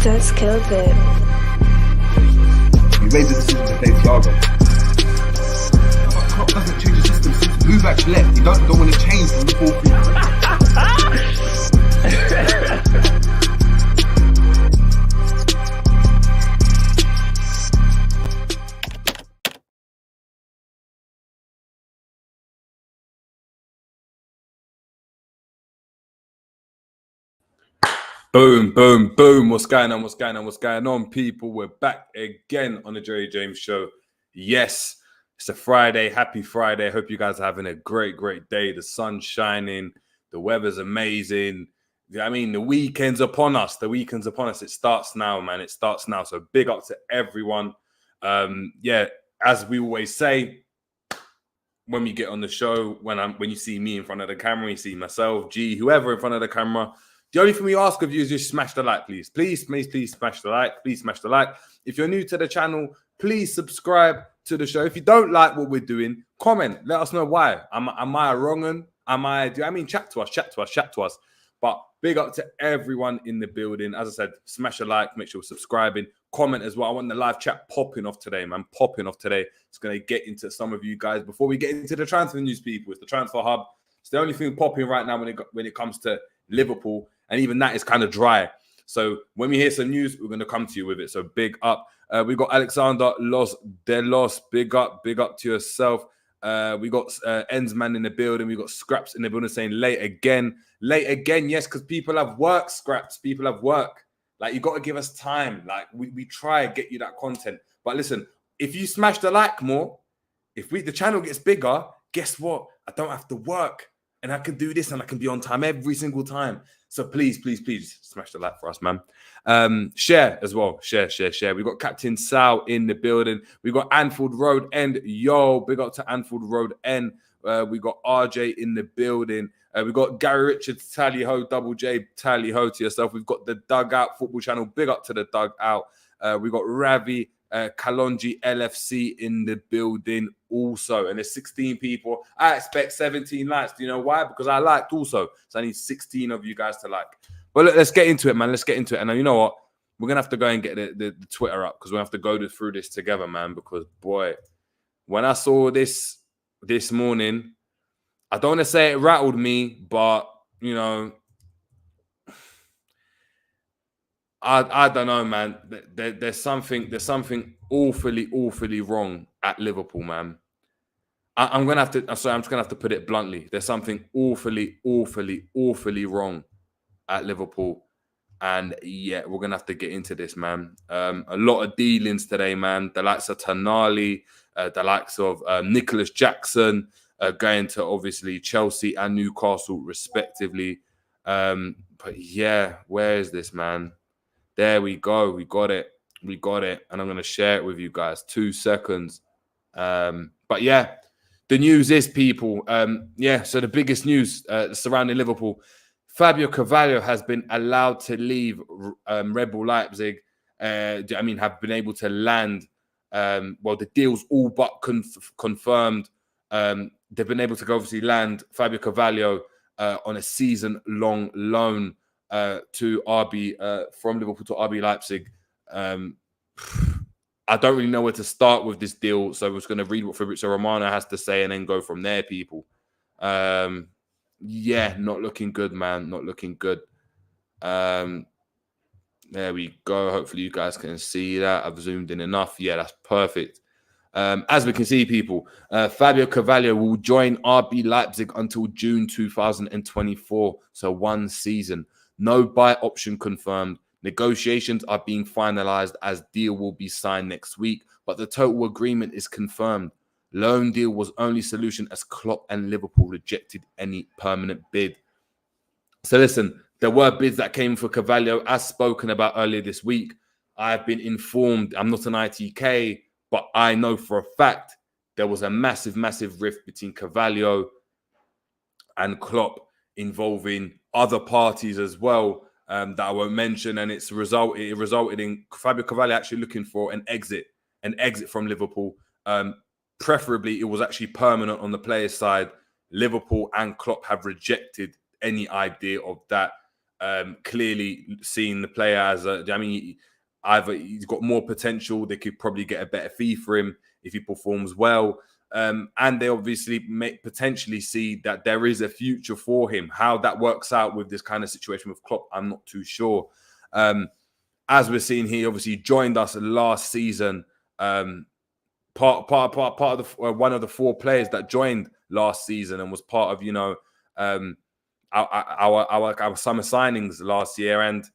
That's killed it. He made the decision to play Thiago. But Klopp doesn't change the system. Since Blue left, he don't want to change from the 4-3. Boom, boom, boom. What's going on? What's going on? What's going on, people? We're back again on the Jerry James Show. Yes, it's a Friday. Happy Friday. Hope you guys are having a great, great day. The sun's shining. The weather's amazing. I mean, the weekend's upon us. The weekend's upon us. It starts now, man. It starts now. So big up to everyone. Yeah, as we always say, when we get on the show, when you see me in front of the camera, you see myself, G, whoever in front of the camera, the only thing we ask of you is just smash the like, please. Please smash the like. Please smash the like. If you're new to the channel, please subscribe to the show. If you don't like what we're doing, comment. Let us know why. Am I wrong? Chat to us. But big up to everyone in the building. As I said, smash a like. Make sure you're subscribing. Comment as well. I want the live chat popping off today, man. Popping off today. It's going to get into some of you guys. Before we get into the transfer news, people, it's the transfer hub. It's the only thing popping right now when it comes to Liverpool. And even that is kind of dry. So when we hear some news, we're going to come to you with it. So big up. We got Alexander Los Delos. Big up to yourself. We got Ensman in the building. We got Scraps in the building saying late again. Late again, yes, because people have work, Scraps. People have work. Like, you got to give us time. Like, we try to get you that content. But listen, if you smash the like more, if the channel gets bigger, guess what? I don't have to work. And I can do this and I can be on time every single time. So please smash the like for us, man. Share as well. Share. We got Captain Sal in the building. We got Anfield Road End. Yo, big up to Anfield Road End. We got RJ in the building. We got Gary Richards, Tally Ho, Double J, Tally Ho to yourself. We've got the Dugout Football Channel. Big up to the Dugout. We got Ravi, Kalonji LFC in the building also, and there's 16 people. I expect 17 likes. Do you know why? Because I liked also, so I need 16 of you guys to like. But look, let's get into it, man. Let's get into it. And you know what? We're gonna have to go and get the Twitter up because we have to go through this together, man. Because boy, when I saw this morning, I don't want to say it rattled me, but you know, I don't know, man. There's something awfully wrong at Liverpool, man. I'm just gonna have to put it bluntly. There's something awfully wrong at Liverpool, and yeah, we're gonna have to get into this, man. A lot of dealings today, man. The likes of Tonali, the likes of Nicholas Jackson, going to obviously Chelsea and Newcastle respectively. But yeah, where is this, man? There we go. We got it. And I'm going to share it with you guys. 2 seconds. But yeah, the news is, people. So the biggest news surrounding Liverpool. Fabio Carvalho has been allowed to leave Red Bull Leipzig. Have been able to land. The deal's all but confirmed. They've been able to obviously land Fabio Carvalho on a season-long loan to RB from Liverpool to RB Leipzig. I don't really know where to start with this deal, so we're just going to read what Fabrizio Romano has to say and then go from there, people. Yeah, not looking good, man. Not looking good. There we go. Hopefully you guys can see that. I've zoomed in enough. Yeah, that's perfect. As we can see, people, Fabio Carvalho will join RB Leipzig until June 2024, so 1 season. No buy option confirmed. Negotiations are being finalized as deal will be signed next week, but the total agreement is confirmed. Loan deal was only solution as Klopp and Liverpool rejected any permanent bid. So listen, there were bids that came for Carvalho, as spoken about earlier this week. I've been informed, I'm not an ITK, but I know for a fact there was a massive rift between Carvalho and Klopp involving other parties as well that I won't mention. And it resulted in Fabio Carvalho actually looking for an exit from Liverpool. Preferably, it was actually permanent on the player's side. Liverpool and Klopp have rejected any idea of that. Clearly seeing the player as either he's got more potential, they could probably get a better fee for him if he performs well. And they obviously may potentially see that there is a future for him. How that works out with this kind of situation with Klopp, I'm not too sure. As we're seeing here, obviously joined us last season. Part of the one of the 4 players that joined last season and was part of our summer signings last year, and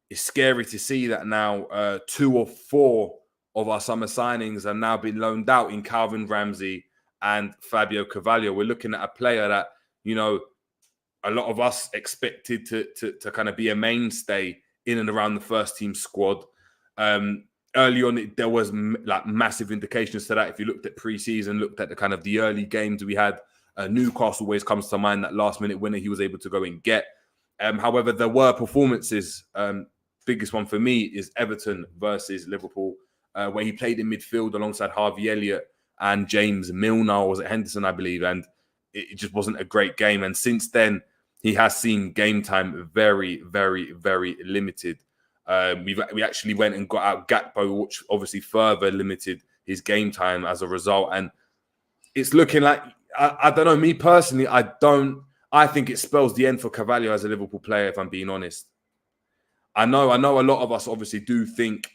it's scary to see that now 2 or 4 of our summer signings are now being loaned out in Calvin Ramsey and Fabio Carvalho. We're looking at a player that a lot of us expected to kind of be a mainstay in and around the first team squad. Early on, there was like massive indications to that. If you looked at pre-season, looked at the kind of the early games we had, Newcastle always comes to mind, that last-minute winner he was able to go and get. However, there were performances. Biggest one for me is Everton versus Liverpool, where he played in midfield alongside Harvey Elliott and James Milner, or was it Henderson, I believe, and it just wasn't a great game. And since then, he has seen game time very, very, very limited. We actually went and got out Gakpo, which obviously further limited his game time as a result. And it's looking like, I don't know, me personally, I think it spells the end for Carvalho as a Liverpool player, if I'm being honest. I know a lot of us obviously do think,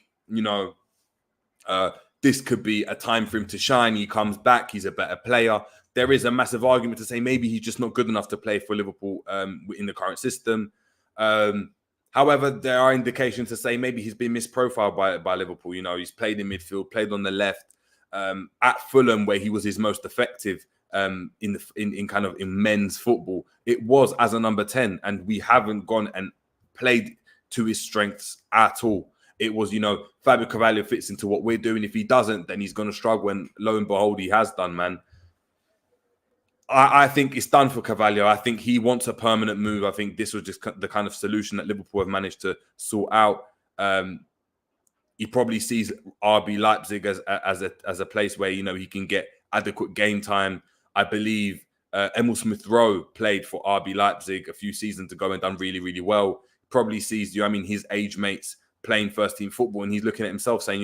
this could be a time for him to shine. He comes back, he's a better player. There is a massive argument to say maybe he's just not good enough to play for Liverpool in the current system. However, there are indications to say maybe he's been misprofiled by Liverpool. He's played in midfield, played on the left at Fulham, where he was his most effective in men's football. It was as a number 10, and we haven't gone and played to his strengths at all. It was, Fabio Carvalho fits into what we're doing. If he doesn't, then he's going to struggle. And lo and behold, he has done, man. I think it's done for Carvalho. I think he wants a permanent move. I think this was just the kind of solution that Liverpool have managed to sort out. He probably sees RB Leipzig as a place where, he can get adequate game time. I believe Emil Smith-Rowe played for RB Leipzig a few seasons ago and done really, really well. Probably sees, his age mates playing first team football, and he's looking at himself saying,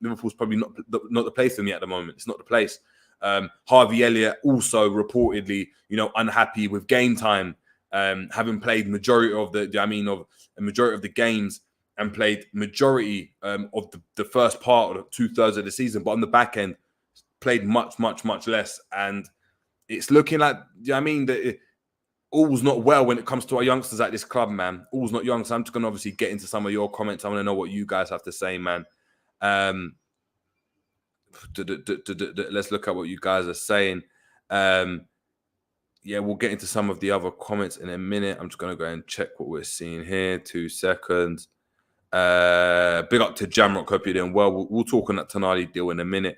Liverpool's probably not the place for me at the moment. It's not the place. Harvey Elliott also reportedly, unhappy with game time, having played majority of the games and played majority of the first part of 2/3 of the season, but on the back end played much, much, much less. And it's looking like, that all's not well when it comes to our youngsters at this club, man. All's not young. So I'm just going to obviously get into some of your comments. I want to know what you guys have to say, man. Let's look at what you guys are saying. We'll get into some of the other comments in a minute. I'm just going to go and check what we're seeing here. 2 seconds. Big up to Jamrock. Hope you're doing well. We'll talk on that Tonali deal in a minute.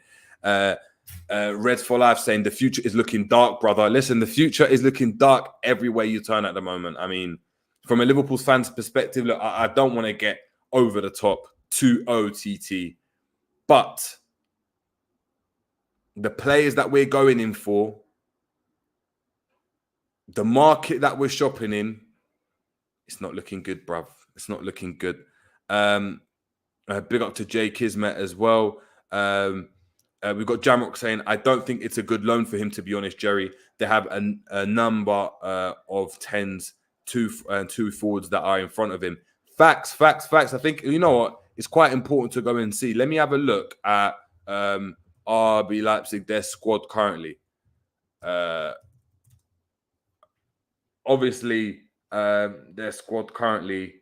Reds for Life saying the future is looking dark, brother. Listen, the future is looking dark everywhere you turn at the moment. I mean, from a Liverpool fan's perspective, look, I don't want to get over the top too OTT, but the players that we're going in for, the market that we're shopping in, it's not looking good, bruv. It's not looking good. Big up to Jay Kismet as well. We've got Jamrock saying, I don't think it's a good loan for him, to be honest, Jerry. They have a number of 10s, two forwards that are in front of him. Facts. I think, it's quite important to go and see. Let me have a look at RB Leipzig, their squad currently. Obviously, their squad currently.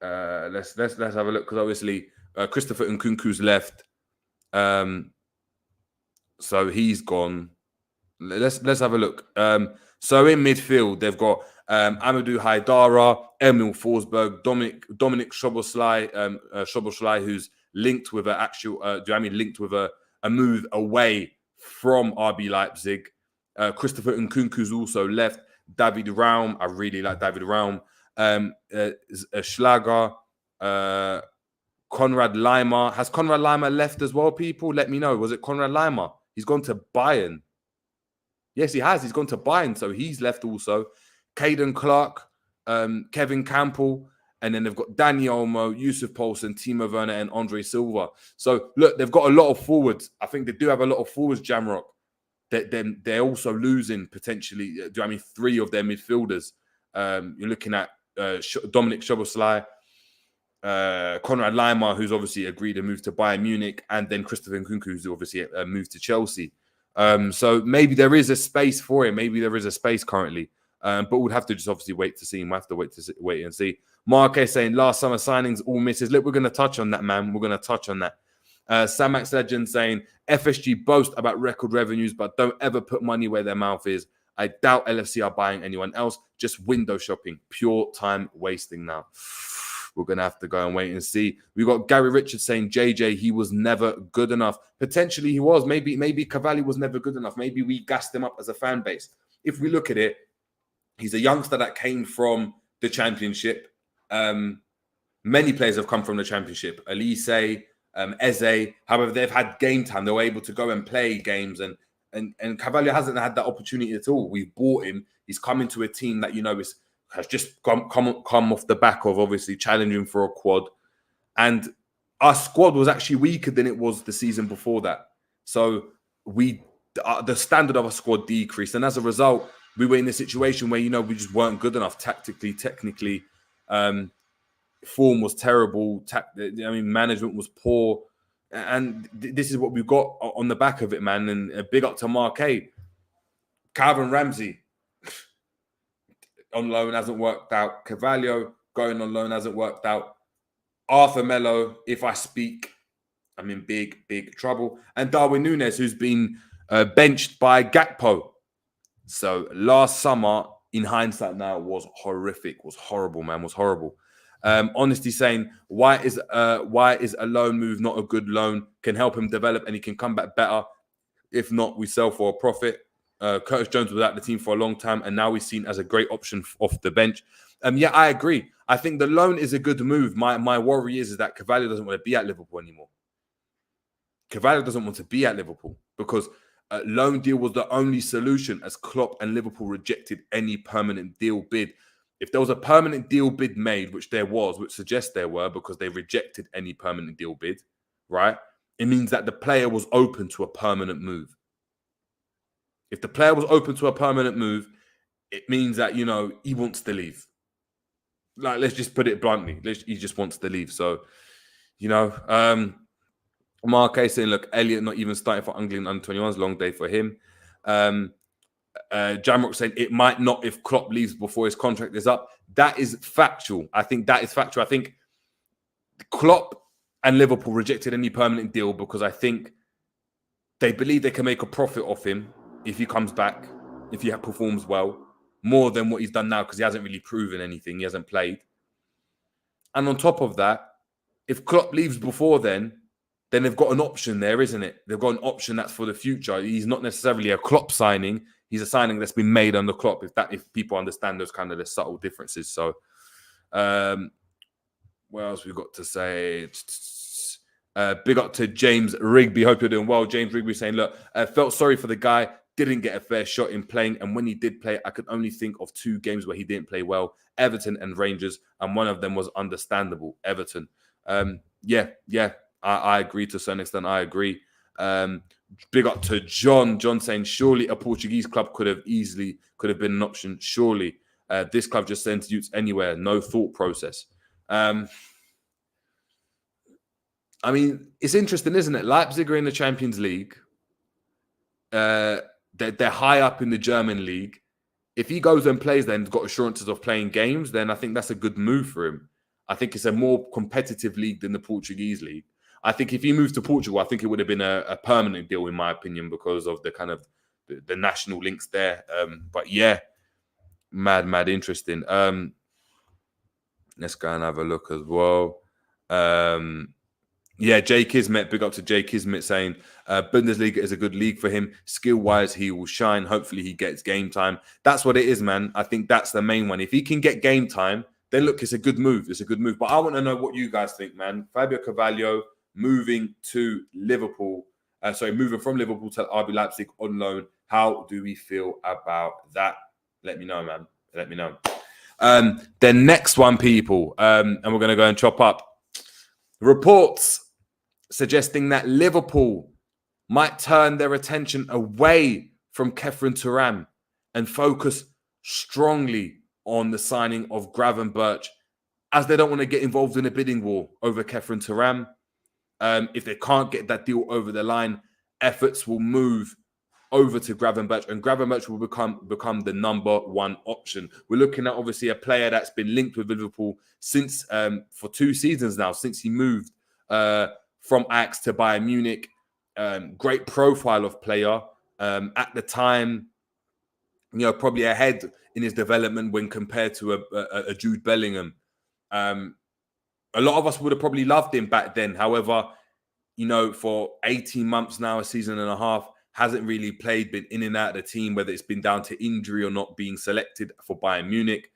Let's have a look, because obviously Christopher Nkunku's left. So he's gone. Let's have a look. So in midfield, they've got Amadou Haidara, Emil Forsberg, Dominic Szoboszlai, who's linked with a move away from RB Leipzig. Christopher Nkunku's also left. David Raum, I really like David Raum. Schlager, Konrad Laimer. Has Konrad Laimer left as well, people? Let me know. Was it Konrad Laimer? He's gone to Bayern. Yes, he has. He's gone to Bayern, so he's left also. Caden Clark, Kevin Campbell, and then they've got Danny Olmo, Yusuf Poulsen, Timo Werner, and Andre Silva. So, look, they've got a lot of forwards. I think they do have a lot of forwards, Jamrock. They're also losing potentially, three of their midfielders. You're looking at Dominic Szoboszlai, Konrad Laimer, who's obviously agreed to move to Bayern Munich, and then Christopher Nkunku, who's obviously moved to Chelsea. So maybe there is a space for him. Maybe there is a space currently. But we'll have to just obviously wait to see. We'll have to wait and see. Marquez saying last summer signings all misses. Look, we're going to touch on that, man. We're going to touch on that. Samax Legend saying FSG boast about record revenues, but don't ever put money where their mouth is. I doubt LFC are buying anyone else. Just window shopping. Pure time wasting now. We're going to have to go and wait and see. We got Gary Richards saying JJ, he was never good enough. Potentially he was. Maybe Cavalli was never good enough. Maybe we gassed him up as a fan base. If we look at it, he's a youngster that came from the Championship. Many players have come from the Championship. Elise, Eze. However, they've had game time. They were able to go and play games. And Carvalho hasn't had that opportunity at all. We've bought him. He's come into a team that, has just come off the back of obviously challenging for a quad. And our squad was actually weaker than it was the season before that. So the standard of our squad decreased. And as a result, we were in a situation where, we just weren't good enough tactically, technically. Form was terrible. Management was poor. And this is what we've got on the back of it, man. And a big up to Marquet. Calvin Ramsey on loan hasn't worked out. Carvalho going on loan hasn't worked out. Arthur Melo, if I speak, I'm in big, big trouble. And Darwin Núñez, who's been benched by Gakpo. So last summer, in hindsight now, was horrific, was horrible, man, was horrible. Honesty saying, why is a loan move not a good loan? Can help him develop and he can come back better. If not, we sell for a profit. Curtis Jones was at the team for a long time and now he's seen as a great option off the bench. Yeah, I agree. I think the loan is a good move. My worry is that Carvalho doesn't want to be at Liverpool anymore. Carvalho doesn't want to be at Liverpool because a loan deal was the only solution as Klopp and Liverpool rejected any permanent deal bid. If there was a permanent deal bid made, which there was, which suggests there were because they rejected any permanent deal bid, right? It means that the player was open to a permanent move. If the player was open to a permanent move, it means that, he wants to leave. Like, let's just put it bluntly. He just wants to leave. So, Marquez saying, look, Elliot not even starting for England under-21s, long day for him. Jamrock saying it might not if Klopp leaves before his contract is up. That is factual. I think that is factual. I think Klopp and Liverpool rejected any permanent deal because I think they believe they can make a profit off him if he comes back, if he performs well, more than what he's done now because he hasn't really proven anything. He hasn't played. And on top of that, if Klopp leaves before then they've got an option there, isn't it? They've got an option that's for the future. He's not necessarily a Klopp signing. He's a signing that's been made under Klopp, if people understand those kind of the subtle differences. So, what else we got to say? Big up to James Rigby. Hope you're doing well. James Rigby saying, look, I felt sorry for the guy. Didn't get a fair shot in playing. And when he did play, I could only think of 2 games where he didn't play well. Everton and Rangers. And one of them was understandable. Everton. Yeah. I agree to a certain extent. I agree. Big up to John. John saying, surely a Portuguese club could have been an option. Surely. This club just sends youths anywhere. No thought process. It's interesting, isn't it? Leipzig are in the Champions League. They're high up in the German league. If he goes and plays there and got assurances of playing games, then I think that's a good move for him. I think it's a more competitive league than the Portuguese league. I think if he moved to Portugal, I think it would have been a permanent deal, in my opinion, because of the kind of the national links there. But yeah, mad interesting. Let's go and have a look as well. Yeah, Jay Kismet, big up to Jay Kismet saying Bundesliga is a good league for him. Skill-wise, he will shine. Hopefully he gets game time. That's what it is, man. I think that's the main one. If he can get game time, then look, it's a good move. It's a good move. But I want to know what you guys think, man. Fabio Carvalho moving to Liverpool. Moving from Liverpool to RB Leipzig on loan. How do we feel about that? Let me know, man. Let me know. The next one, people, and we're going to go and chop up. Reports suggesting that Liverpool might turn their attention away from Keepin Thuram and focus strongly on the signing of Gravenberch, as they don't want to get involved in a bidding war over Keepin Thuram. If they can't get that deal over the line, efforts will move over to Gravenberch, and Gravenberch will become the number one option. We're looking at obviously a player that's been linked with Liverpool since for 2 seasons now, since he moved from Ajax to Bayern Munich. Great profile of player. At the time, probably ahead in his development when compared to a Jude Bellingham. A lot of us would have probably loved him back then. However, for 18 months now, a season and a half, hasn't really played, been in and out of the team, whether it's been down to injury or not being selected for Bayern Munich.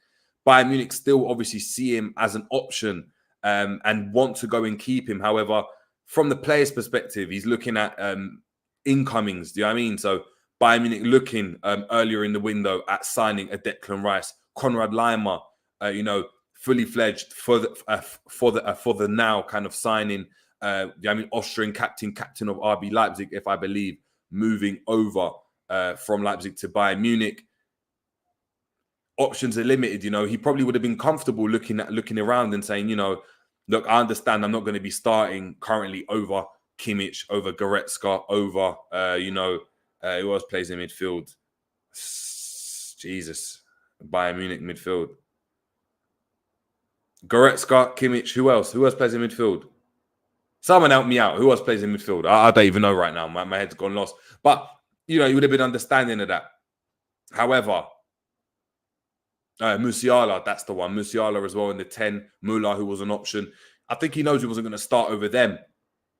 Bayern Munich still obviously see him as an option and want to go and keep him. However, from the player's perspective, he's looking at incomings. Do you know what I mean? So Bayern Munich looking earlier in the window at signing a Declan Rice, Konrad Laimer, fully fledged for the now kind of signing. Austrian captain of RB Leipzig, if I believe, moving over from Leipzig to Bayern Munich. Options are limited. He probably would have been comfortable looking around and saying, look, I understand I'm not going to be starting currently over Kimmich, over Goretzka, over who else plays in midfield? Jesus, Bayern Munich midfield. Goretzka, Kimmich, who else? Who else plays in midfield? Someone help me out. Who else plays in midfield? I don't even know right now. My head's gone lost. But, you would have been understanding of that. However, Musiala, that's the one. Musiala as well in the 10. Müller, who was an option. I think he knows he wasn't going to start over them.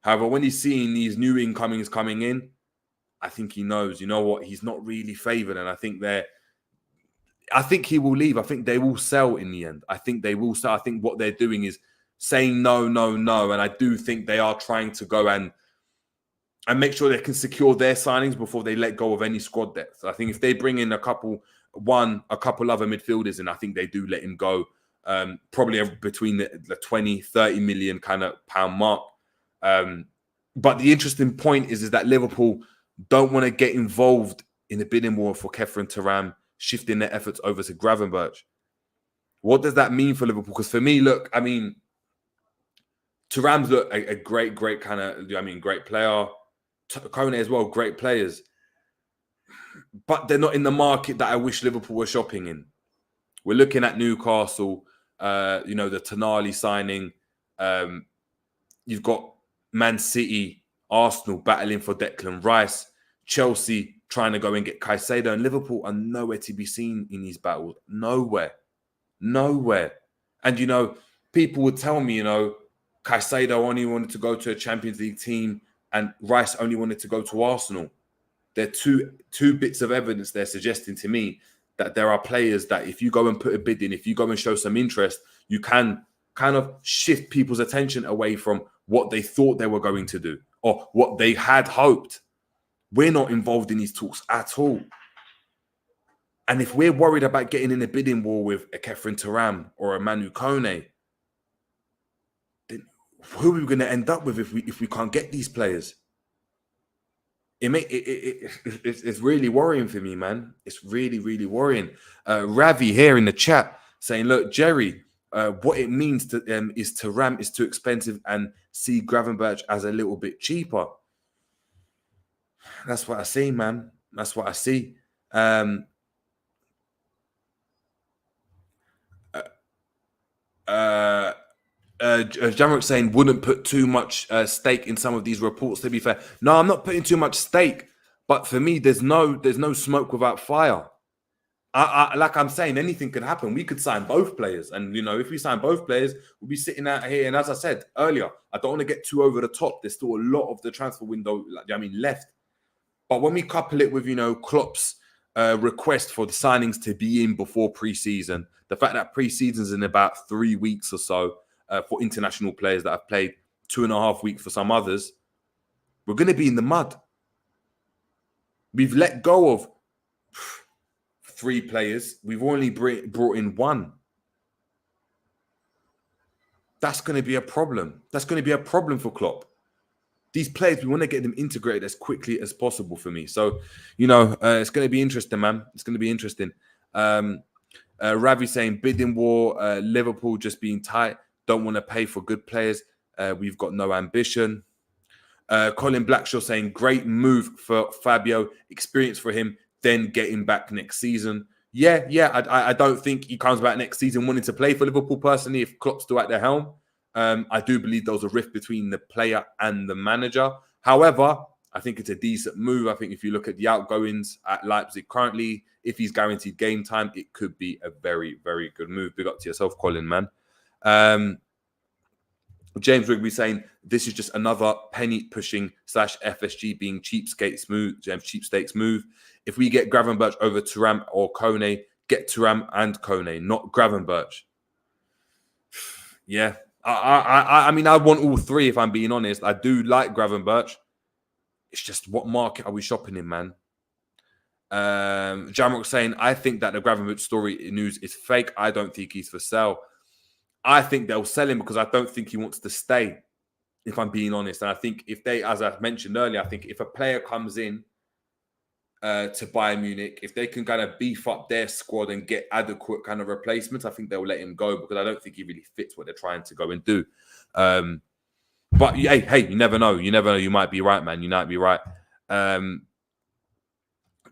However, when he's seeing these new incomings coming in, I think he knows, he's not really favoured. And I think he will leave. I think they will sell in the end. I think they will sell. I think what they're doing is saying no. And I do think they are trying to go and make sure they can secure their signings before they let go of any squad depth. I think if they bring in a couple other midfielders, and I think they do let him go, probably between the 20, 30 million kind of pound mark. But the interesting point is that Liverpool don't want to get involved in the bidding war for Keepin Thuram, shifting their efforts over to Gravenberch. What does that mean for Liverpool? Because for me, look, Thuram's a great kind of, great player. Kone as well, great players. But they're not in the market that I wish Liverpool were shopping in. We're looking at Newcastle, the Tonali signing. You've got Man City, Arsenal battling for Declan Rice, Chelsea trying to go and get Caicedo, and Liverpool are nowhere to be seen in these battles. Nowhere. And, people would tell me, Caicedo only wanted to go to a Champions League team and Rice only wanted to go to Arsenal. There are two bits of evidence they're suggesting to me that there are players that if you go and put a bid in, if you go and show some interest, you can kind of shift people's attention away from what they thought they were going to do or what they had hoped. We're not involved in these talks at all. And if we're worried about getting in a bidding war with a Keepin Thuram or a Manu Kone, then who are we going to end up with if we can't get these players? It's really worrying for me, man. It's really, really worrying. Ravi here in the chat saying, look, Jerry, what it means to is Thuram is too expensive and see Gravenberch as a little bit cheaper. That's what I see, man. That's what I see. Jamrock saying wouldn't put too much stake in some of these reports. To be fair, no, I'm not putting too much stake. But for me, there's no smoke without fire. Like I'm saying, anything could happen. We could sign both players, and if we sign both players, we'll be sitting out here. And as I said earlier, I don't want to get too over the top. There's still a lot of the transfer window, left. But when we couple it with Klopp's request for the signings to be in before pre-season, the fact that pre-season's in about 3 weeks or so for international players that have played 2.5 weeks for some others, we're going to be in the mud. We've let go of 3 players. We've only brought in 1. That's going to be a problem. That's going to be a problem for Klopp. These players, we want to get them integrated as quickly as possible for me. So, it's going to be interesting, man. It's going to be interesting. Ravi saying bidding war, Liverpool just being tight, don't want to pay for good players. We've got no ambition. Colin Blackshaw saying great move for Fabio, experience for him, then get him back next season. Yeah. I don't think he comes back next season wanting to play for Liverpool personally if Klopp's still at the helm. I do believe there was a rift between the player and the manager. However, I think it's a decent move. I think if you look at the outgoings at Leipzig currently, if he's guaranteed game time, it could be a very, very good move. Big up to yourself, Colin, man. James Rigby saying this is just another penny pushing / FSG being cheapskates move. If we get Gravenberch over Thuram or Kone, get Thuram and Kone, not Gravenberch. Yeah. I mean, I want all 3 if I'm being honest. I do like Gravenberch. It's just what market are we shopping in, man? Jamrock saying, I think that the Gravenberch story news is fake. I don't think he's for sale. I think they'll sell him because I don't think he wants to stay, if I'm being honest. And I think if they, as I mentioned earlier, I think if a player comes in to Bayern Munich, if they can kind of beef up their squad and get adequate kind of replacements, I think they'll let him go because I don't think he really fits what they're trying to go and do. But hey, you never know. You never know. You might be right, man. You might be right.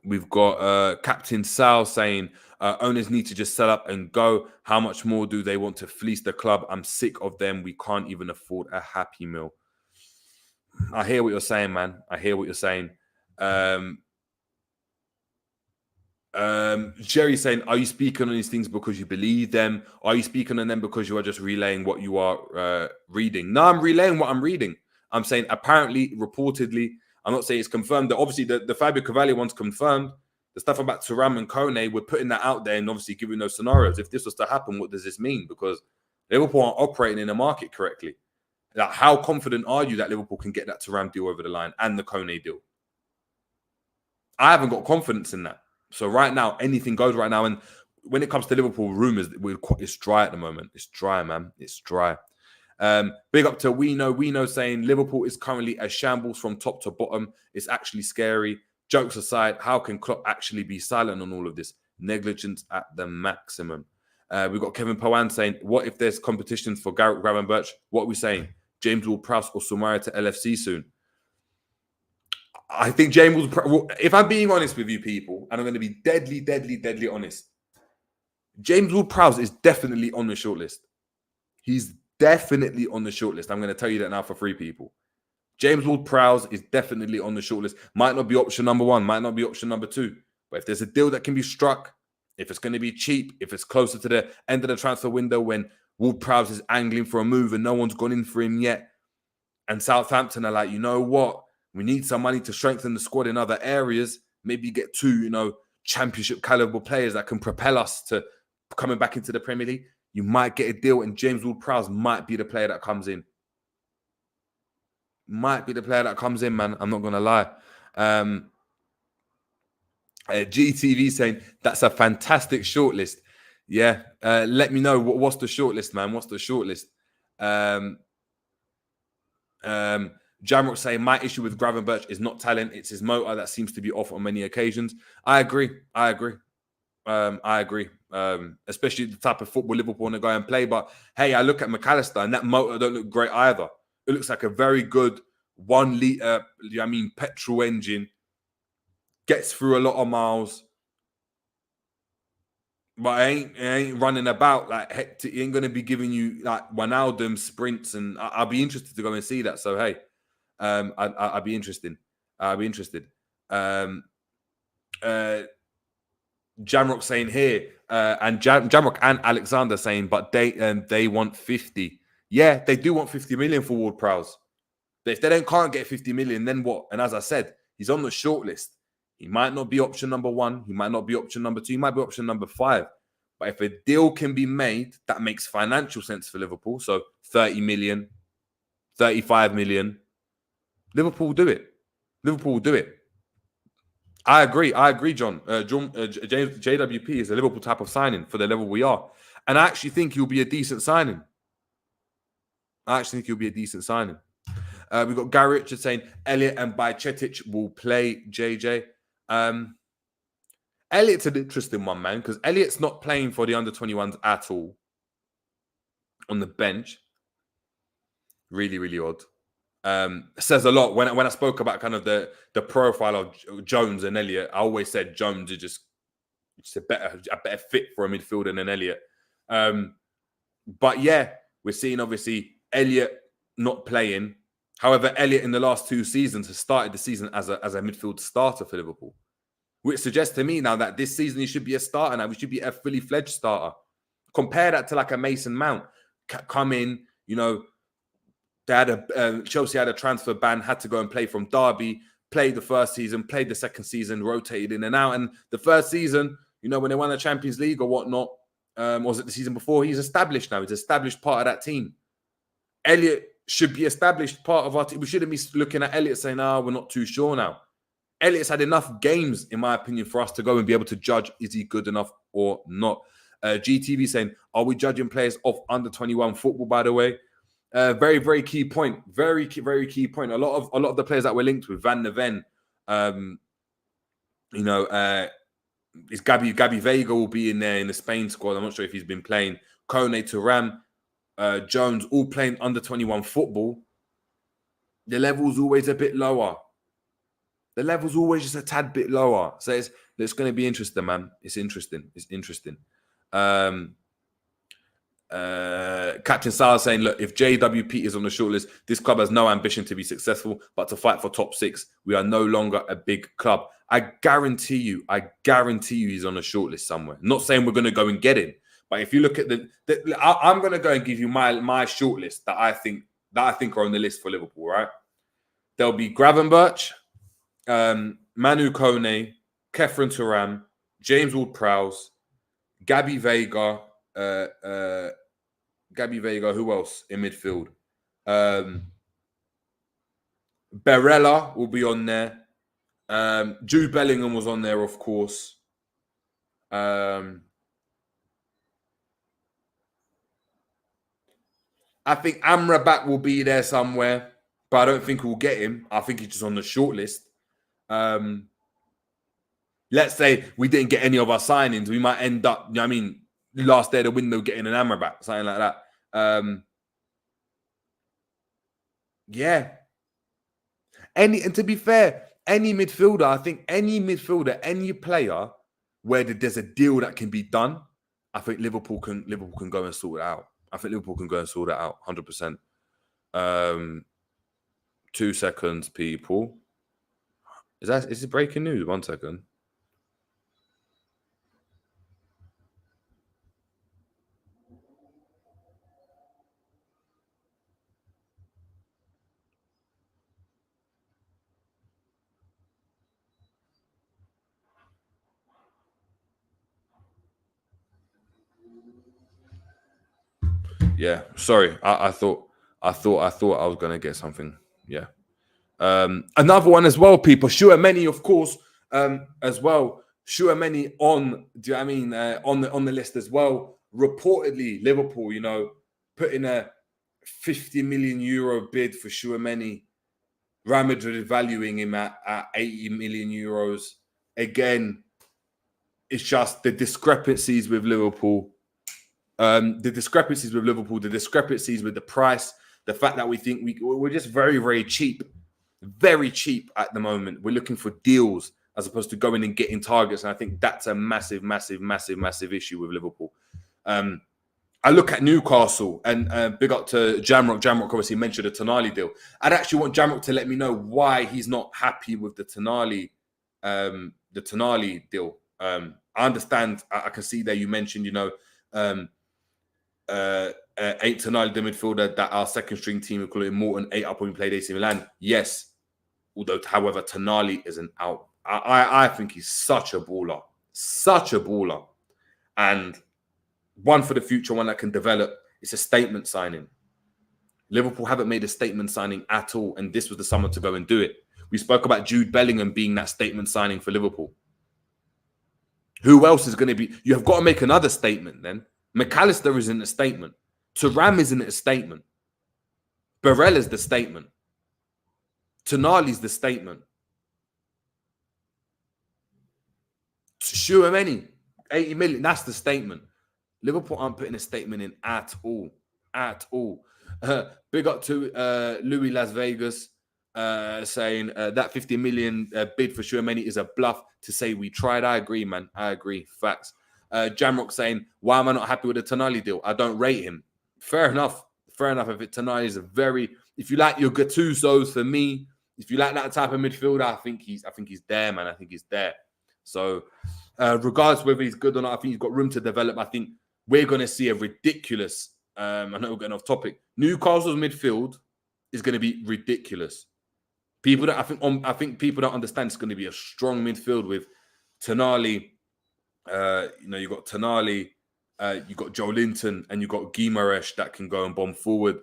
We've got Captain Sal saying owners need to just sell up and go. How much more do they want to fleece the club? I'm sick of them. We can't even afford a Happy Meal. I hear what you're saying, man. I hear what you're saying. Jerry saying, are you speaking on these things because you believe them? Are you speaking on them because you are just relaying what you are reading? No, I'm relaying what I'm reading. I'm saying apparently, reportedly, I'm not saying it's confirmed. That obviously the Fabio Carvalho one's confirmed. The stuff about Thuram and Kone, we're putting that out there and obviously giving those scenarios. If this was to happen, what does this mean? Because Liverpool aren't operating in the market correctly. Like, how confident are you that Liverpool can get that Thuram deal over the line and the Kone deal? I haven't got confidence in that. So right now, anything goes right now. And when it comes to Liverpool rumours, it's dry at the moment. It's dry, man. It's dry. Big up to We know saying Liverpool is currently a shambles from top to bottom. It's actually scary. Jokes aside, how can Klopp actually be silent on all of this? Negligence at the maximum. We've got Kevin Powan saying, what if there's competitions for Garrett Gravenberch? What are we saying? James Ward-Prowse or Soumare to LFC soon? I think James Ward-Prowse, if I'm being honest with you people, and I'm going to be deadly honest, James Ward-Prowse is definitely on the shortlist. He's definitely on the shortlist. I'm going to tell you that now for 3 people. James Ward-Prowse is definitely on the shortlist. Might not be option number 1, might not be option number 2. But if there's a deal that can be struck, if it's going to be cheap, if it's closer to the end of the transfer window when Ward-Prowse is angling for a move and no one's gone in for him yet, and Southampton are like, you know what? We need some money to strengthen the squad in other areas. Maybe get 2, championship caliber players that can propel us to coming back into the Premier League. You might get a deal and James Ward-Prowse might be the player that comes in. Might be the player that comes in, man. I'm not going to lie. GTV saying, that's a fantastic shortlist. Yeah. Let me know. What's the shortlist, man? What's the shortlist? Jamrock saying, my issue with Gravenberch is not talent. It's his motor that seems to be off on many occasions. I agree. Especially the type of football Liverpool want to go and play. But hey, I look at McAllister and that motor don't look great either. It looks like a very good 1 litre, petrol engine. Gets through a lot of miles. But it ain't running about like hectic. He ain't going to be giving you like Wijnaldum sprints. And I'll be interested to go and see that. So, hey, I'll be interested. Jamrock saying here, and Jamrock and Alexander saying, but they want 50. Yeah, they do want 50 million for Ward-Prowse. But if they can't get 50 million, then what? And as I said, he's on the shortlist. He might not be option number 1. He might not be option number 2. He might be option number 5. But if a deal can be made that makes financial sense for Liverpool, so 30 million, 35 million, Liverpool will do it. I agree, John. JWP is a Liverpool type of signing for the level we are. And I actually think he'll be a decent signing. We've got Gary Richard saying Elliot and Bajcetic will play JJ. Elliot's an interesting one, man, because Elliot's not playing for the under-21s at all on the bench. Really, really odd. Says a lot. When I spoke about kind of the profile of Jones and Elliot, I always said Jones is just a better fit for a midfielder than Elliot. But yeah, we're seeing obviously Elliot not playing. However, Elliot in the last 2 seasons has started the season as a midfield starter for Liverpool, which suggests to me now that this season he should be a starter. Now we should be a fully fledged starter. Compare that to like a Mason Mount, come in, you know. They had Chelsea had a transfer ban, had to go and play from Derby, played the first season, played the second season, rotated in and out. And the first season, you know, when they won the Champions League or whatnot, was it the season before? He's established now. He's established part of that team. Elliot should be established part of our team. We shouldn't be looking at Elliot saying, we're not too sure now. Elliot's had enough games, in my opinion, for us to go and be able to judge, is he good enough or not? GTV saying, are we judging players off under 21 football, by the way? Very, very key point. Very key point. A lot of the players that we're linked with, Van de Ven, is Gabby Vega will be in there in the Spain squad. I'm not sure if he's been playing. Kone, Thuram, Jones, all playing under 21 football. The level's always a bit lower. The level's always just a tad bit lower. So it's going to be interesting, man. It's interesting. Captain Sal saying, look, if JWP is on the shortlist, this club has no ambition to be successful, but to fight for top 6. We are no longer a big club. I guarantee you he's on a shortlist somewhere. Not saying we're going to go and get him, but if you look at I'm going to go and give you my shortlist that I think are on the list for Liverpool, right? There'll be Gravenberch, Manu Kone, Kefren Turam, James Ward-Prowse, Gabby Vega, who else in midfield? Barella will be on there. Jude Bellingham was on there, of course. I think Amrabat will be there somewhere, but I don't think we'll get him. I think he's just on the shortlist. Let's say we didn't get any of our signings, we might end up, you know what I mean, last day of the window getting an Amrabat, something like that. Yeah. And to be fair, any midfielder, I think any midfielder, any player where there's a deal that can be done, I think Liverpool can go and sort it out. 100%. 2 seconds, people. Is it breaking news? 1 second. Yeah, sorry. I thought I was gonna get something. Yeah. Another one as well, people. Chouameni, of course, as well. Chouameni on. Do you know what I mean? On the list as well. Reportedly, Liverpool, you know, putting a 50 million euro bid for Chouameni. Real Madrid valuing him at 80 million euros. Again, it's just the discrepancies with Liverpool. The discrepancies with the price, the fact that we think we're just very, very cheap at the moment. We're looking for deals as opposed to going and getting targets. And I think that's a massive issue with Liverpool. I look at Newcastle and big up to Jamrock. Jamrock obviously mentioned the Tonali deal. I'd actually want Jamrock to let me know why he's not happy with the Tonali deal. I understand. I can see there you mentioned, you know, 8 Tonali, the midfielder that our second string team, we call it Morton, 8 up when we played AC Milan. Yes. However, Tonali is an out. I think he's such a baller. And one for the future, one that can develop. It's a statement signing. Liverpool haven't made a statement signing at all. And this was the summer to go and do it. We spoke about Jude Bellingham being that statement signing for Liverpool. Who else is going to be? You have got to make another statement then. McAllister isn't a statement. Thuram isn't a statement. Barella's the statement. Tonali's the statement. Tchouaméni, 80 million, that's the statement. Liverpool aren't putting a statement in at all. At all. Big up to Louis Las Vegas saying that 50 million bid for Tchouaméni is a bluff to say we tried. I agree, man. I agree. Facts. Jamrock saying, why am I not happy with the Tonali deal? I don't rate him. Fair enough. Fair enough. If Tonali is if you like your Gattusos, for me, if you like that type of midfielder, I think he's there, man. I think he's there. So, regardless whether he's good or not, I think he's got room to develop. I think we're going to see a ridiculous. I know we're getting off topic. Newcastle's midfield is going to be ridiculous. I think people don't understand. It's going to be a strong midfield with Tonali. You got Tonali, you got Joe Linton, and you got Guimaraes that can go and bomb forward.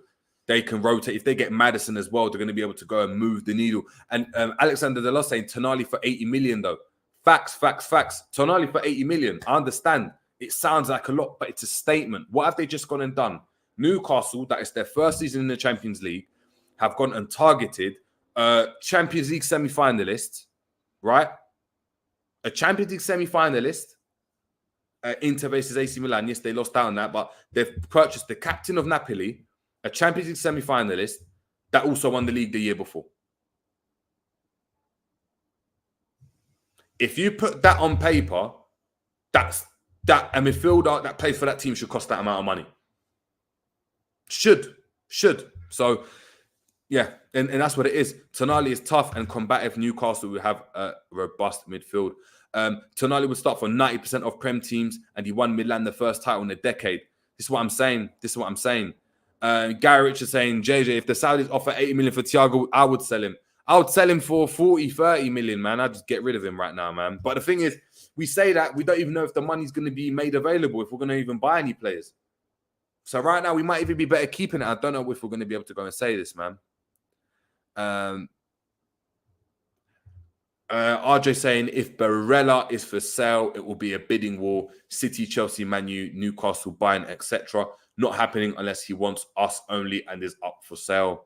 They can rotate. If they get Maddison as well, they're going to be able to go and move the needle. And Alexander Delos saying Tonali for 80 million though. Facts. Tonali for 80 million. I understand. It sounds like a lot, but it's a statement. What have they just gone and done? Newcastle, that is their first season in the Champions League, have gone and targeted Champions League semi-finalists, right? A Champions League semi-finalist, Inter versus AC Milan. Yes, they lost out on that, but they've purchased the captain of Napoli, a Champions League semi-finalist that also won the league the year before. If you put that on paper, that a midfielder that plays for that team should cost that amount of money. Should. So, yeah, and that's what it is. Tonali is tough and combative. Newcastle will have a robust midfield. Tonali would start for 90% of Prem teams, and he won Milan the first title in a decade. This is what I'm saying. Gary Rich is saying, JJ, if the Saudis offer 80 million for Thiago, I would sell him. I would sell him for 40, 30 million, man. I'd just get rid of him right now, man. But the thing is, we say that, we don't even know if the money's going to be made available, if we're going to even buy any players. So right now, we might even be better keeping it. I don't know if we're going to be able to go and say this, man. RJ saying, if Barella is for sale, it will be a bidding war. City, Chelsea, Man U, Newcastle, Bayern, etc. Not happening unless he wants us only and is up for sale.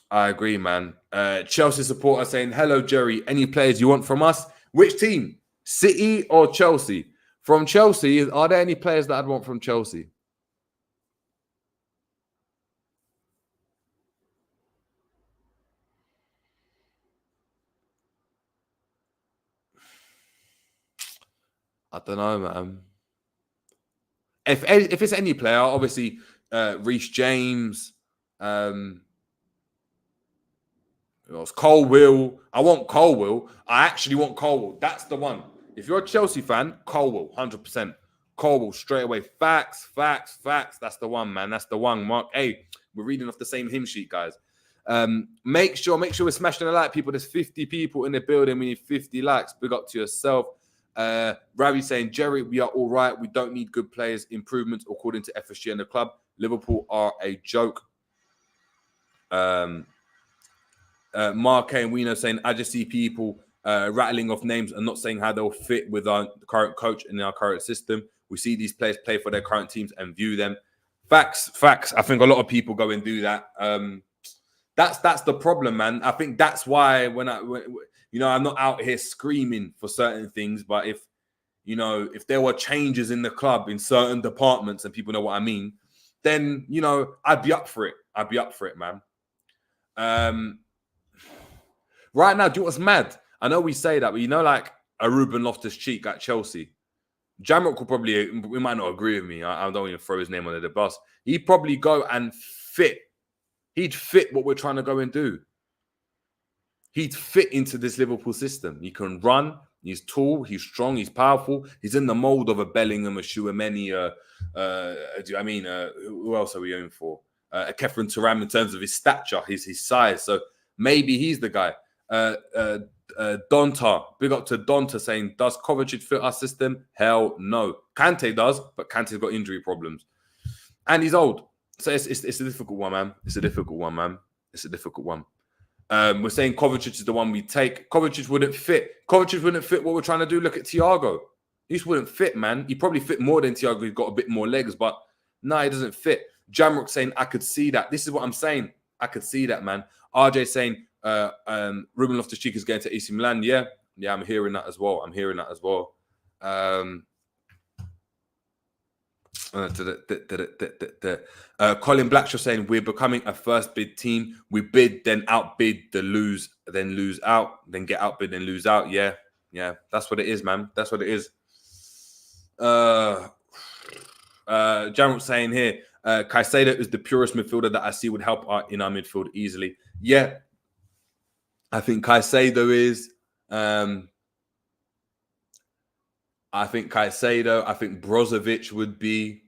I agree, man. Chelsea supporter saying, hello, Jerry. Any players you want from us? Which team? City or Chelsea? From Chelsea, are there any players that I'd want from Chelsea? I don't know, man. If it's any player, obviously, Reece James, Colwill. I want Colwill. I actually want Colwill. That's the one. If you're a Chelsea fan, Colwill, 100%. Colwill, straight away. Facts. That's the one, man. That's the one, Mark. Hey, we're reading off the same hymn sheet, guys. Make sure we're smashing the like, people. There's 50 people in the building. We need 50 likes. Big up to yourself. Ravi saying, Jerry, we are all right. We don't need good players. Improvements according to FSG and the club. Liverpool are a joke. Mark and Wino saying, I just see people rattling off names and not saying how they'll fit with our current coach and our current system. We see these players play for their current teams and view them. Facts. I think a lot of people go and do that. That's the problem, man. I think that's why when I'm not out here screaming for certain things, but if there were changes in the club in certain departments, and people know what I mean, then I'd be up for it. Man. Right now, do you know what's mad? I know we say that, but like a Ruben Loftus-Cheek at Chelsea. Jamrock will probably, we might not agree with me. I don't even throw his name under the bus. He'd probably go and fit. He'd fit what we're trying to go and do. He'd fit into this Liverpool system. He can run. He's tall. He's strong. He's powerful. He's in the mold of a Bellingham, a Tchouaméni. Who else are we aiming for? A Keepin Thuram in terms of his stature, his size. So maybe he's the guy. Donta, big up to Donta saying, does Kovacic fit our system? Hell no. Kante does, but Kante's got injury problems. And he's old. So it's a difficult one, man. It's a difficult one. We're saying Kovacic is the one we take. Kovacic wouldn't fit. Kovacic wouldn't fit what we're trying to do. Look at Thiago. He just wouldn't fit, man. He probably fit more than Thiago. He's got a bit more legs, but no, he doesn't fit. Jamrock saying, I could see that. This is what I'm saying. I could see that, man. RJ saying, Ruben Loftus-Cheek is going to AC Milan. Yeah, I'm hearing that as well. Colin Blackshaw saying, we're becoming a first bid team. We bid, then outbid, then lose out, then get outbid, then lose out. Yeah, that's what it is, man. That's what it is. Jamrock saying here, Caicedo is the purest midfielder that I see would help in our midfield easily. Yeah, I think Caicedo is. I think Caicedo. I think Brozovic would be.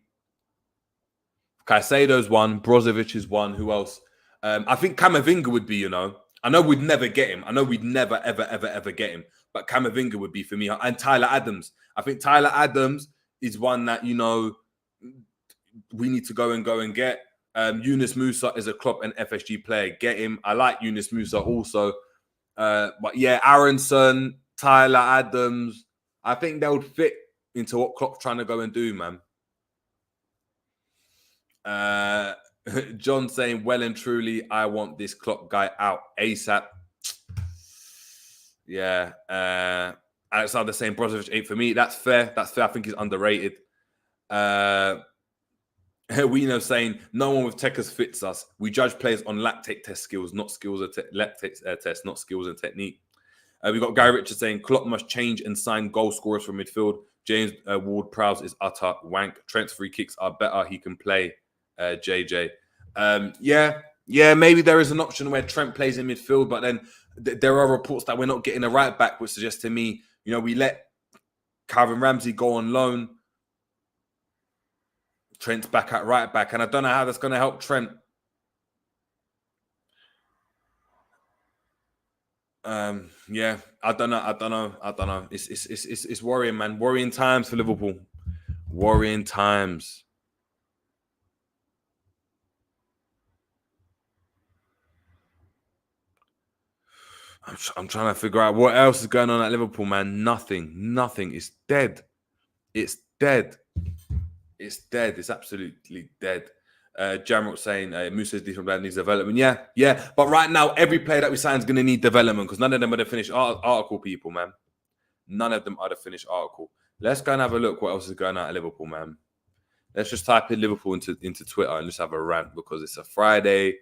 Caicedo's one. Brozovic is one. Who else? I think Camavinga would be, I know we'd never get him. I know we'd never, ever get him. But Camavinga would be for me. And Tyler Adams. I think Tyler Adams is one that, we need to go and get. Yunus Musa is a Klopp and FSG player. Get him. I like Yunus Musa also. But yeah, Aronson, Tyler Adams, I think they would fit into what Klopp's trying to go and do, man. John saying, well and truly, I want this Klopp guy out ASAP. Yeah. Alexander saying Brozovic 8 for me. That's fair. I think he's underrated. We saying no one with techers fits us. We judge players on lactate test skills, not skills or lactate test, not skills and technique. We got Gary Richards saying Klopp must change and sign goal scorers from midfield. James Ward-Prowse is utter wank. Trent's free kicks are better. He can play. JJ. Yeah, maybe there is an option where Trent plays in midfield, but then there are reports that we're not getting a right back, which suggests to me, we let Calvin Ramsey go on loan. Trent's back at right back, and I don't know how that's going to help Trent. Yeah, I don't know. It's worrying, man. Worrying times for Liverpool. Worrying times. I'm trying to figure out what else is going on at Liverpool, man. Nothing. It's dead. It's dead. It's absolutely dead. Jamrock saying Musa's decent player needs development. Yeah. But right now, every player that we sign is going to need development because none of them are the finished article people, man. None of them are the finished article. Let's go and have a look what else is going on at Liverpool, man. Let's just type in Liverpool into Twitter and just have a rant because it's a Friday.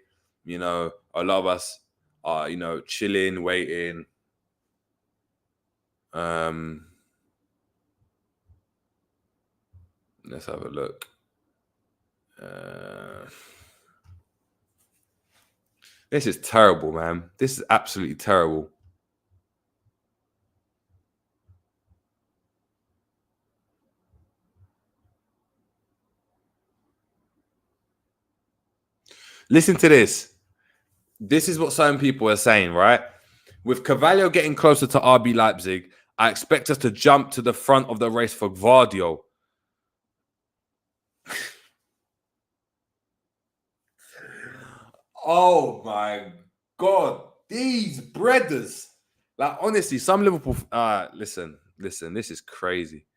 A lot of us are, chilling, waiting. Let's have a look. This is terrible, man. This is absolutely terrible. Listen to this. This is what some people are saying, right? With Carvalho getting closer to RB Leipzig, I expect us to jump to the front of the race for Gvardiol. Oh my God, these breaders. Like, honestly, some Liverpool... listen, this is crazy.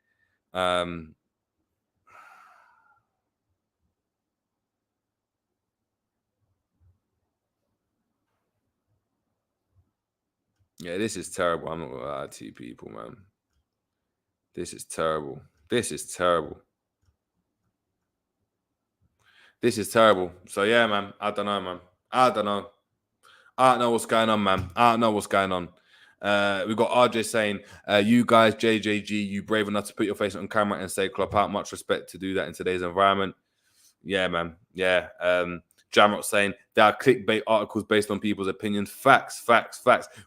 Yeah, this is terrible. I'm not going to lie to you people, man. This is terrible. So, yeah, man. I don't know, man. I don't know what's going on, man. We got RJ saying, you guys, JJG, you brave enough to put your face on camera and say Klopp out. Much respect to do that in today's environment. Yeah, man. Yeah. Jamrock saying there are clickbait articles based on people's opinions. Facts.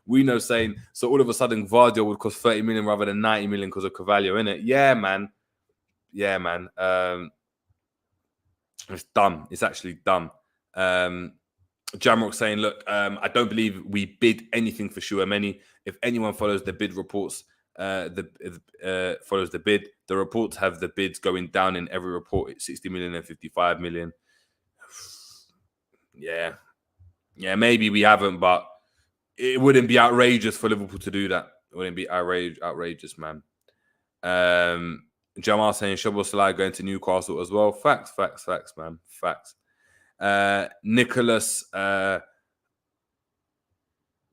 We saying, so all of a sudden Gvardiol would cost 30 million rather than 90 million because of Carvalho, innit? Yeah, man. It's dumb. It's actually dumb. Jamrock saying, look, I don't believe we bid anything for Tchouaméni. If anyone follows the bid reports, follows the bid, the reports have the bids going down in every report. It's 60 million and 55 million. Yeah, maybe we haven't, but it wouldn't be outrageous for Liverpool to do that. It wouldn't be outrageous, man. Jamal saying Szoboszlai going to Newcastle as well. Facts, man. Facts. Nicholas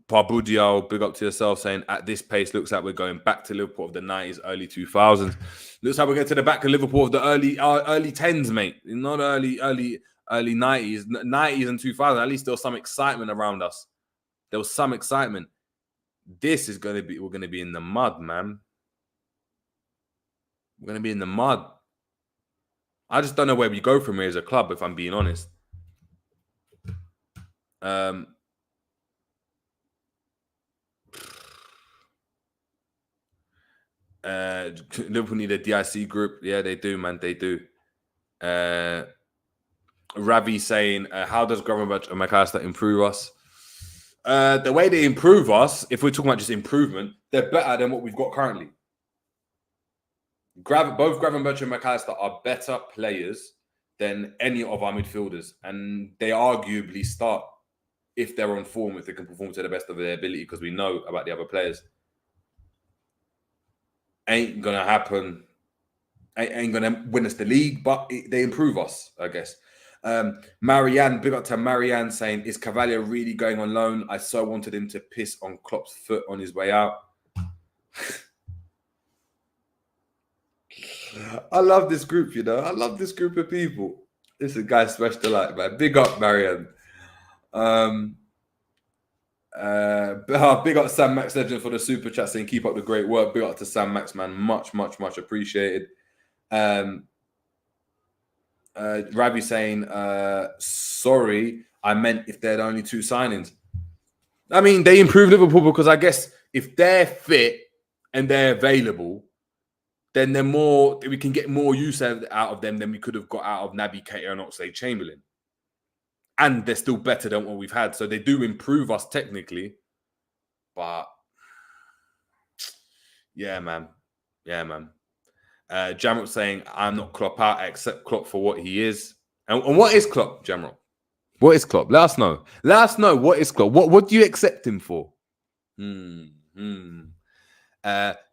Parbudial, big up to yourself, saying at this pace, looks like we're going back to Liverpool of the 90s, early 2000s. Looks like we're going to the back of Liverpool of the early 10s, mate. Not early 90s. 90s and 2000s, at least there was some excitement around us. There was some excitement. This is going to be, we're going to be in the mud, man. We're going to be in the mud. I just don't know where we go from here as a club, if I'm being honest. Liverpool need a DIC group. Yeah, they do, man. They do. Ravi saying, how does Gravenberch and McAllister improve us? The way they improve us, if we're talking about just improvement, they're better than what we've got currently. Both Gravenberch and McAllister are better players than any of our midfielders, and they arguably start if they're on form, if they can perform to the best of their ability, because we know about the other players. Ain't gonna happen. Ain't gonna win us the league, but they improve us, I guess. Marianne, big up to Marianne, saying, is Carvalho really going on loan? I so wanted him to piss on Klopp's foot on his way out. I love this group, you know. I love this group of people. This is a guy smashed the light, man. Big up, Marianne. Big up Sam Max Legend for the super chat, saying keep up the great work. Big up to Sam Max, man. Much appreciated. Ravi saying, sorry, I meant if they had only 2 signings. I mean, they improved Liverpool because I guess if they're fit and they're available, then they're more, we can get more use out of them than we could have got out of Naby Keita and Oxlade-Chamberlain. And they're still better than what we've had. So they do improve us technically. But yeah, man. Jamrock saying, I'm not Klopp out, I accept Klopp for what he is. And what is Klopp, Jamrock? What is Klopp? Let us know. Let us know what is Klopp. What do you accept him for?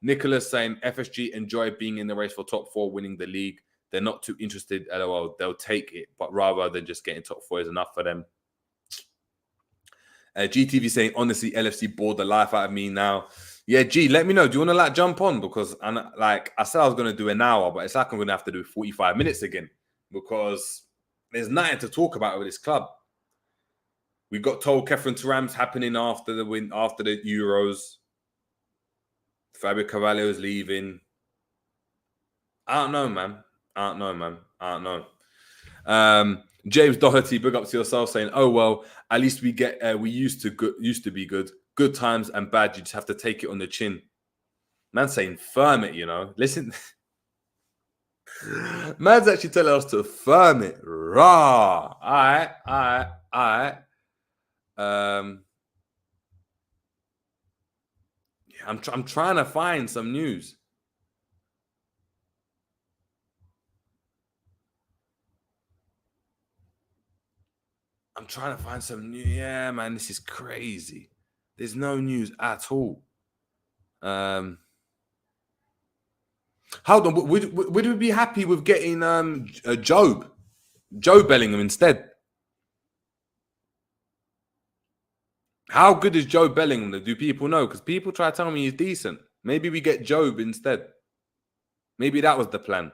Nicholas saying, FSG enjoy being in the race for top 4, winning the league. They're not too interested. LOL, they'll take it, but rather than just getting top 4 is enough for them. GTV saying, honestly, LFC bored the life out of me now. Yeah, G, let me know. Do you want to jump on? Because I said I was going to do an hour, but it's like I'm going to have to do 45 minutes again because there's nothing to talk about with this club. We got told Keepin to Rants happening after the Euros. Fabio Carvalho is leaving. I don't know, man. James Doherty, big up to yourself, saying, "Oh well, at least we used to be good. Good times and bad. You just have to take it on the chin." Man, saying firm it, you know. Listen, man's actually telling us to firm it. Raw. All right. I'm trying to find some news. I'm trying to find some news. Yeah, man, this is crazy. There's no news at all. Hold on. Would we be happy with getting Joe Bellingham instead? How good is Joe Bellingham? Do people know? Because people try to tell me he's decent. Maybe we get Job instead. Maybe that was the plan.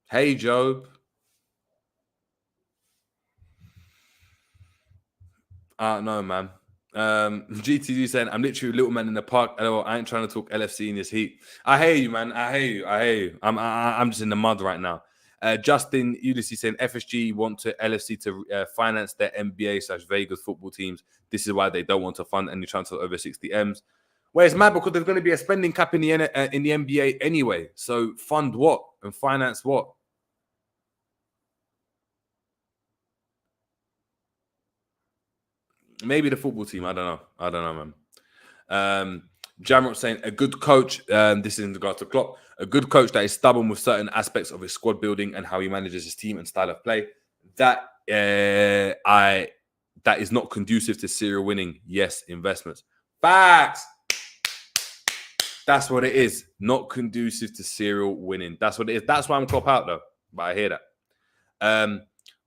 Hey, Job. I don't know, man. GTD saying, I'm literally a little man in the park. I ain't trying to talk LFC in this heat. I hear you, man. I hear you. I'm just in the mud right now. Justin Ulysses saying, FSG want LFC to finance their NBA/Vegas football teams. This is why they don't want to fund any transfer over 60 M's. Well, it's mad because there's going to be a spending cap in the NBA anyway. So fund what and finance what? Maybe the football team. I don't know, man. Jamrock saying, a good coach, this is in regard to Klopp, a good coach that is stubborn with certain aspects of his squad building and how he manages his team and style of play. That I that is not conducive to serial winning. Yes, investments. Facts. That's what it is. Not conducive to serial winning. That's what it is. That's why I'm Klopp out though. But I hear that.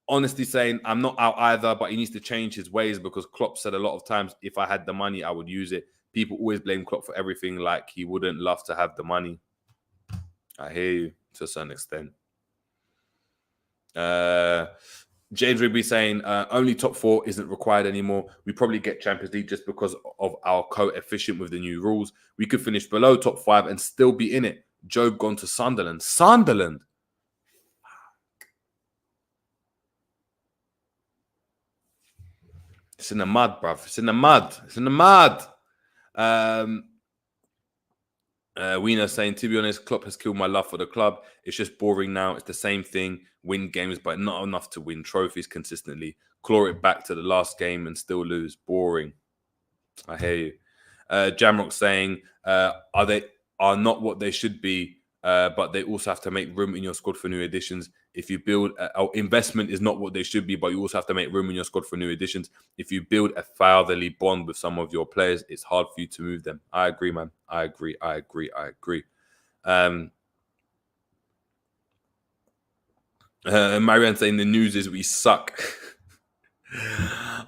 Honestly saying I'm not out either, but he needs to change his ways because Klopp said a lot of times, if I had the money, I would use it. People always blame Klopp for everything, like he wouldn't love to have the money. I hear you to a certain extent. James Rigby saying only top 4 isn't required anymore. We probably get Champions League just because of our coefficient with the new rules. We could finish below top 5 and still be in it. Job gone to Sunderland. Sunderland. It's in the mud, bruv. It's in the mud. It's in the mud. Wiener saying, to be honest, Klopp has killed my love for the club. It's just boring now. It's the same thing. Win games, but not enough to win trophies consistently. Claw it back to the last game and still lose. Boring. I hear you. Jamrock saying, are not what they should be, but they also have to make room in your squad for new additions. If you build investment is not what they should be, but you also have to make room in your squad for new additions. If you build a fatherly bond with some of your players, it's hard for you to move them. I agree, man. I agree. Marianne saying the news is we suck.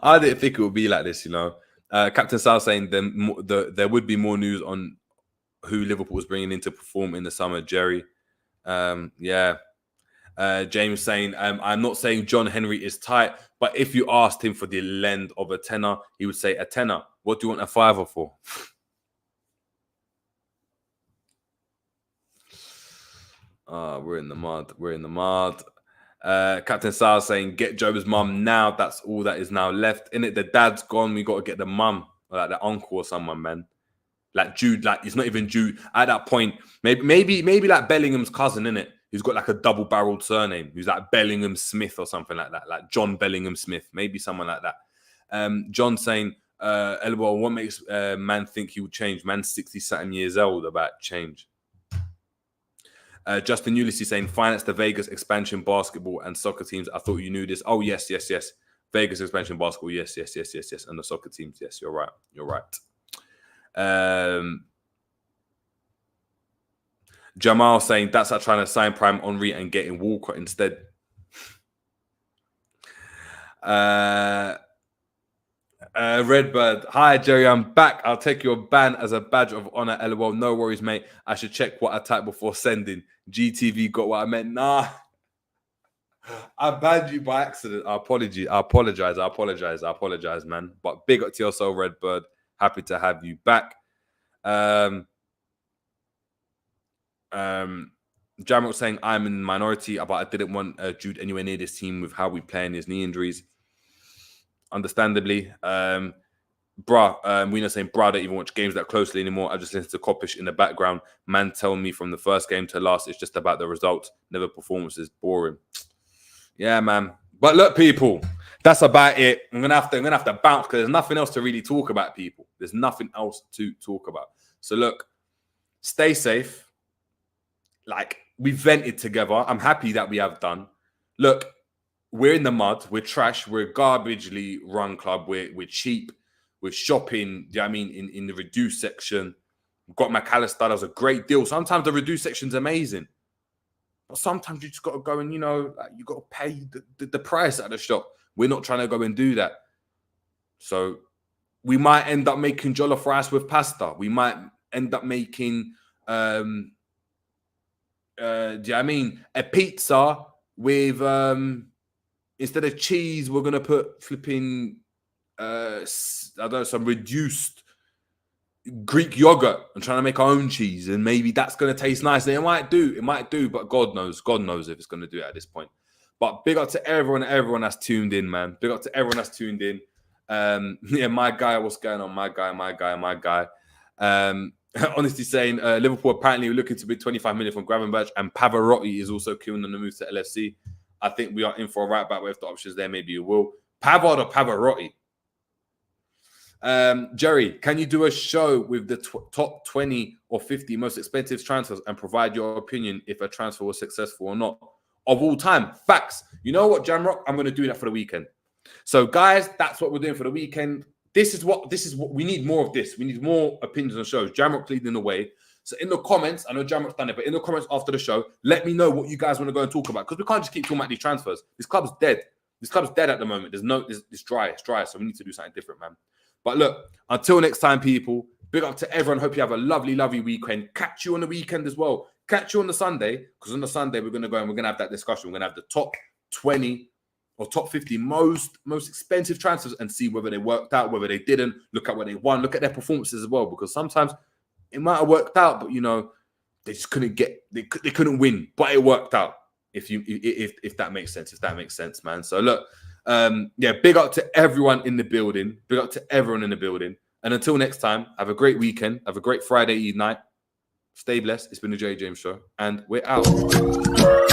I didn't think it would be like this, you know. Captain Sal saying there would be more news on who Liverpool was bringing in to perform in the summer. Jerry, yeah. James saying, I'm not saying John Henry is tight, but if you asked him for the lend of a tenner, he would say a tenner. What do you want a fiver for? We're in the mud. We're in the mud. Captain Sal saying, get Job's mum now. That's all that is now left. In it, the dad's gone. We got to get the mum, like the uncle or someone, man. Like Jude, like it's not even Jude at that point. Maybe like Bellingham's cousin, innit? Who's got like a double-barreled surname, who's like Bellingham Smith or something like that, like John Bellingham Smith, maybe someone like that. John saying, "LOL, what makes man think he will change? Man's 60-something years old about change." Justin Ulysses saying, finance the Vegas expansion basketball and soccer teams. I thought you knew this. Oh, yes. Vegas expansion basketball, yes. And the soccer teams, yes, you're right. Jamal saying that's like trying to sign Prime Henry and getting Walcott instead. Redbird, hi Jerry, I'm back. I'll take your ban as a badge of honor. LOL, no worries, mate. I should check what I typed before sending. GTV got what I meant. Nah, I banned you by accident. I apologize, man. But big up to yourself, Redbird. Happy to have you back. Jamrock saying I'm in the minority, but I didn't want Jude anywhere near this team with how we play in his knee injuries. Understandably, we're not saying I don't even watch games that closely anymore. I just listen to Kopish in the background. Man, tell me from the first game to last, it's just about the results, never performances. Boring. Yeah, man. But look, people, that's about it. I'm gonna have to bounce because there's nothing else to really talk about, people. There's nothing else to talk about. So look, stay safe. Like, we vented together. I'm happy that we have done. Look, we're in the mud. We're trash. We're a garbagely run club. We're cheap. We're shopping, do you know what I mean, in the reduced section. We've got McAllister. That was a great deal. Sometimes the reduced section's amazing. But sometimes you just got to go and, you know, like, you got to pay the price at the shop. We're not trying to go and do that. So we might end up making jollof rice with pasta. We might end up making... do you know what I mean? A pizza with instead of cheese, we're gonna put flipping I don't know, some reduced Greek yogurt and trying to make our own cheese, and maybe that's gonna taste nice. And it might do, but God knows if it's gonna do it at this point. But big up to everyone that's tuned in, man. Big up to everyone that's tuned in. Yeah, my guy, what's going on? My guy. Honestly saying Liverpool apparently looking to bid 25 million from Gravenberch, and Pavarotti is also queuing on the move to LFC. I think we are in for a right back with the options there. Maybe you will. Pavard or Pavarotti? Jerry, can you do a show with the top 20 or 50 most expensive transfers and provide your opinion if a transfer was successful or not of all time? Facts. You know what, Jamrock? I'm going to do that for the weekend. So, guys, that's what we're doing for the weekend. This is what we need more of this. We need more opinions on shows. Jamrock leading the way. So in the comments, I know Jamrock's done it, but in the comments after the show, let me know what you guys want to go and talk about. Because we can't just keep talking about these transfers. This club's dead. This club's dead at the moment. It's dry. It's dry. So we need to do something different, man. But look, until next time, people, big up to everyone. Hope you have a lovely, lovely weekend. Catch you on the weekend as well. Catch you on the Sunday. Because on the Sunday, we're going to go and we're going to have that discussion. We're going to have the top 20 or top 50 most expensive transfers and see whether they worked out, whether they didn't. Look at what they won. Look at their performances as well. Because sometimes it might have worked out, but, you know, they just couldn't they couldn't win. But it worked out, if that makes sense. If that makes sense, man. So, look, yeah, big up to everyone in the building. Big up to everyone in the building. And until next time, have a great weekend. Have a great Friday night. Stay blessed. It's been the J James Show. And we're out.